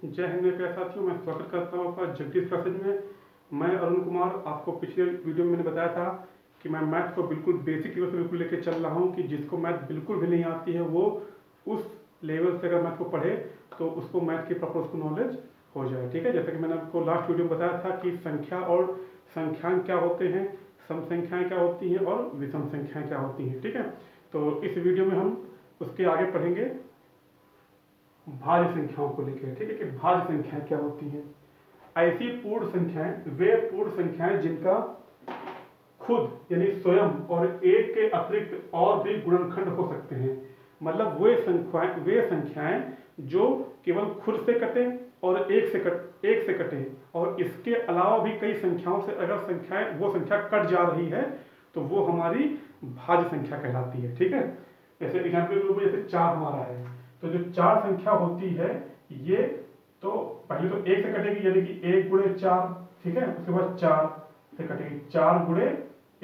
जय हिंद मेरे प्यारे साथियों, मैं स्वागत करता हूँ आपका जगदीश क्लासेज में। मैं अरुण कुमार। आपको पिछले वीडियो में मैंने बताया था कि मैं मैथ को बिल्कुल बेसिक लेवल से बिल्कुल लेके चल रहा हूँ कि जिसको मैथ बिल्कुल भी नहीं आती है वो उस लेवल से अगर मैथ को पढ़े तो उसको मैथ की प्रॉपर उसको नॉलेज हो जाए। ठीक है, जैसा कि मैंने आपको लास्ट वीडियो में बताया था कि संख्या और संख्याएँ क्या होते हैं, सम संख्याएँ क्या होती हैं और विषम संख्याएँ क्या होती हैं। ठीक है, तो इस वीडियो में हम उसके आगे पढ़ेंगे भाज्य संख्याओं को लेकर। ठीक है, कि भाज्य संख्याएं क्या होती हैं। ऐसी पूर्ण संख्याएं वे पूर्ण संख्याएं जिनका खुद यानी स्वयं और एक के अतिरिक्त और भी गुणनखंड हो सकते हैं। मतलब वे संख्याएं जो केवल खुद से कटे और एक से कटे और इसके अलावा भी कई संख्याओं से अगर वो संख्या कट जा रही है तो वो हमारी भाज्य संख्या कहलाती है। ठीक है, जैसे एग्जाम्पल के रूप में जैसे 4 हमारा है, तो जो 4 संख्या होती है ये तो पहले तो एक से कटेगी यानी कि 1 गुणे 4। ठीक है, उसके बाद 4 से कटेगी 4 गुणे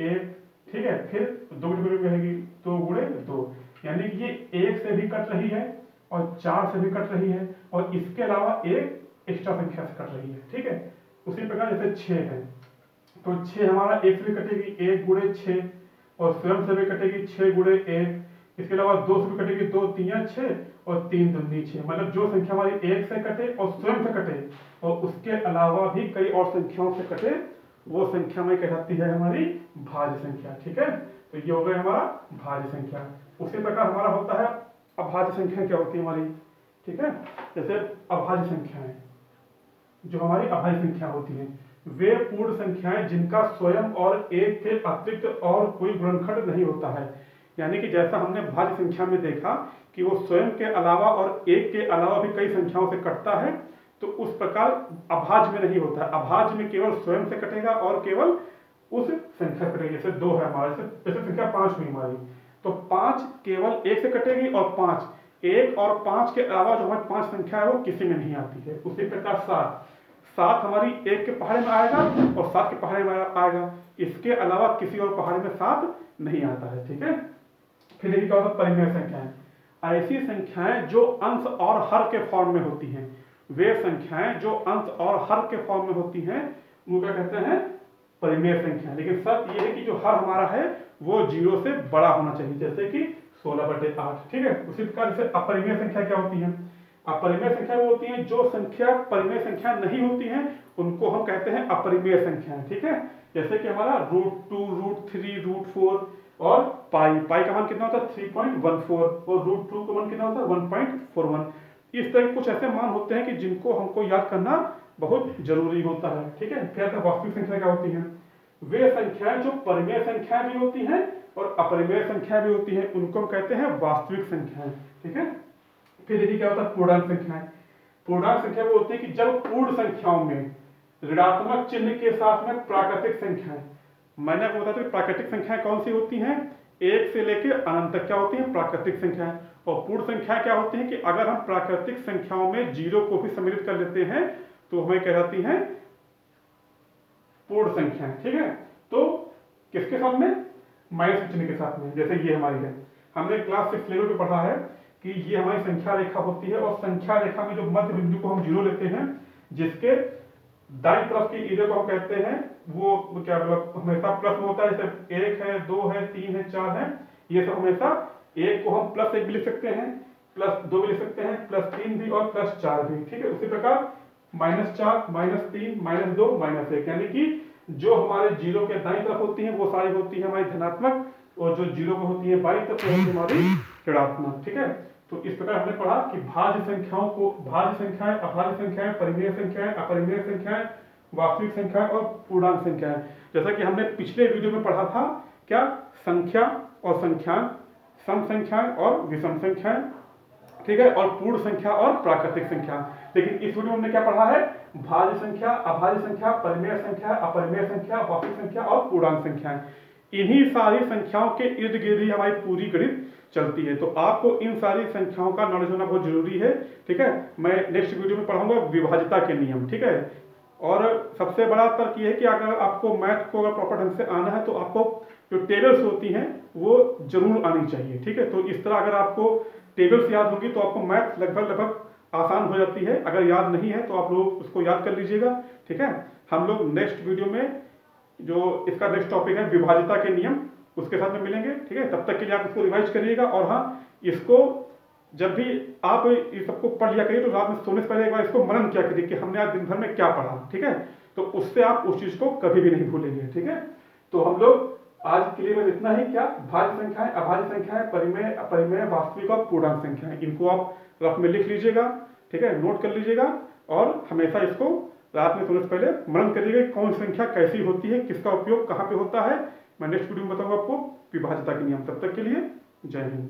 1। ठीक है, फिर 2 गुणे रहेगी 2 गुणे 2, यानी कि ये 1 से भी कट रही है और 4 से भी कट रही है और इसके अलावा एक एक्स्ट्रा संख्या से कट रही है। ठीक है, उसी प्रकार जैसे 6 है तो 6 हमारा 1 से भी कटेगी 1 गुणे 6 और स्वयं से भी कटेगी 6 गुणे 1। इसके अलावा 2 से भी कटेगी 2 3 6 और 3 दूनी 6। मतलब जो संख्या हमारी 1 से कटे और स्वयं से कटे और उसके अलावा भी कई और संख्याओं से कटे वो संख्या में कहलाती है हमारी भाज्य संख्या। ठीक है, तो ये हो गया हमारा भाज्य संख्या। उसी प्रकार हमारा होता है अभाज्य संख्या। क्या होती है हमारी? ठीक है, जैसे अभाज्य संख्याएं, जो हमारी अभाज्य संख्या होती है वे पूर्ण संख्याएं जिनका स्वयं और एक के अतिरिक्त और कोई गुणनखंड नहीं होता है। यानी कि जैसा हमने भाज्य संख्या में देखा कि वो स्वयं के अलावा और एक के अलावा भी कई संख्याओं से कटता है, तो उस प्रकार अभाज्य में नहीं होता है। अभाज्य में केवल स्वयं से कटेगा और केवल उस संख्या कटेगी। जैसे 2 है हमारे, जैसे संख्या 5 हुई हमारी, तो 5 केवल 1 से कटेगी और 5 1 और 5 के अलावा जो हमारी 5 संख्या है वो किसी में नहीं आती है। उसी प्रकार 7 हमारी 1 के पहाड़े में आएगा और 7 के पहाड़े में आएगा, इसके अलावा किसी और पहाड़े में 7 नहीं आता है। ठीक है, फिर देखिए क्या होता है परिमेय संख्याएं। ऐसी संख्याएं जो अंश और हर के फॉर्म में होती हैं। वे संख्याएं जो अंश और हर के फॉर्म में होती हैं वो क्या कहते हैं? परिमेय संख्या। लेकिन शर्त ये है कि जो हर हमारा है वो 0 से बड़ा होना चाहिए, जैसे कि 16/8। ठीक है, उसी प्रकार से अपरिमेय संख्या क्या होती है? अपरिमेय संख्या वो होती है जो संख्या परिमेय संख्या नहीं होती है उनको हम कहते हैं अपरिमेय संख्याएं। ठीक है, जैसे कि हमारा √2 √3 √4 और पाई का मान कितना होता है? 3.14 और √2 का मान कितना होता है? 1.41। इस तरह के कुछ ऐसे मान होते हैं कि जिनको हमको याद करना बहुत जरूरी होता है। ठीक है, फिर वास्तविक संख्या क्या होती है? वे संख्याएं जो परिमेय संख्या भी होती हैं और अपरिमेय संख्या भी होती हैं उनको हम कहते हैं वास्तविक संख्याएं। ठीक है, फिर देखिए क्या होता है पूर्णांक संख्याएं। पूर्णांक संख्या वो होती है कि जब पूर्ण संख्याओं में ऋणात्मक चिन्ह के साथ में प्राकृतिक संख्याएं। मैंने आपको बताया था प्राकृतिक संख्याएं कौन सी होती हैं? 1 से लेकर अनंत तक क्या होती हैं? प्राकृतिक संख्याएं। और पूर्ण संख्याएं क्या होती हैं कि अगर हम प्राकृतिक संख्याओं में 0 को भी सम्मिलित कर लेते हैं तो हमें कहलाती हैं पूर्ण संख्याएं। ठीक है, तो किसके साथ में? माइनस चिन्ह के साथ में। जैसे ये हमारी है, हमने क्लास 6 लेवल पे पढ़ा है कि ये हमारी संख्या रेखा होती है और संख्या रेखा में जो मध्य बिंदु को हम 0 लेते हैं, जिसके दाईं तरफ की एरिया को हम कहते हैं वो क्या मतलब हमेशा प्लस में होता है। जैसे 1 है 2 है 3 है 4 है, ये सब हमेशा 1 को हम +1 भी लिख सकते हैं, +2 भी लिख सकते हैं, +3 भी और +4 भी। ठीक है, उसी प्रकार -4 -3 -2 -1, यानी कि जो हमारे 0 के दाईं तरफ होती है वो सारी होती है हमारी धनात्मक और जो 0 को होती है बाईं तरफ होती है हमारी ऋणात्मक। ठीक है, तो इस प्रकार हमने पढ़ा कि भाज्य संख्याओं को भाज्य संख्याएं, अभाज्य संख्याएं, परिमेय संख्याएं, अपरिमेय संख्याएं, वास्तविक संख्याएं और पूर्णांक संख्याएं। जैसा कि हमने पिछले वीडियो में पढ़ा था क्या? संख्या और संख्यान, सम संख्याएं और विषम संख्याएं। ठीक है, और पूर्ण संख्या और प्राकृतिक संख्या। लेकिन इस वीडियो में हमने क्या पढ़ा है? भाज्य संख्या, अभाज्य संख्या, परिमेय संख्या, अपरिमेय संख्या, वास्तविक संख्या और पूर्णांक संख्याएं। इन्हीं सारी संख्याओं के इर्द गिर्द ही हमारी पूरी गणित चलती है। तो आपको इन सारी संख्याओं का नॉलेज होना बहुत जरूरी है। ठीक है, मैं नेक्स्ट वीडियो में पढ़ाऊंगा विभाज्यता के नियम। ठीक है, और सबसे बड़ा तर्क ये है कि अगर आपको मैथ को अगर प्रॉपर ढंग से आना है तो आपको जो टेबल्स होती हैं वो जरूर आनी चाहिए। ठीक है, तो इस तरह अगर आपको टेबल्स याद होगी तो आपको मैथ लगभग आसान हो जाती है। अगर याद नहीं है तो आप लोग उसको याद कर लीजिएगा, ठीक है। हम लोग नेक्स्ट वीडियो में जो इसका नेक्स्ट टॉपिक है विभाज्यता के नियम, उसके साथ में मिलेंगे, ठीक है। तब तक के लिए आप इसको रिवाइज करिएगा। और हाँ, इसको जब भी आप ये सबको पढ़ लिया करिए तो रात में सोने से पहले एक बार इसको मनन किया करिए कि हमने आज दिन भर में क्या पढ़ा, ठीक है। तो उससे आप उस चीज को कभी भी नहीं भूलेंगे, ठीक है। तो हम लोग आज के लिए बस इतना ही। क्या भाज्य संख्याएं, अभाज्य संख्याएं, परिमेय, अपरिमेय, वास्तविक और पूर्णांक संख्याएं, इनको आप रफ में लिख लीजिएगा, ठीक है, नोट कर लीजिएगा। और हमेशा इसको रात में सोने से पहले मनन करिएगा कौन संख्या कैसी होती है, किसका उपयोग कहाँ पे होता है। मैं नेक्स्ट वीडियो में बताऊंगा आपको विभाज्यता के नियम। तब तक के लिए जय हिंद।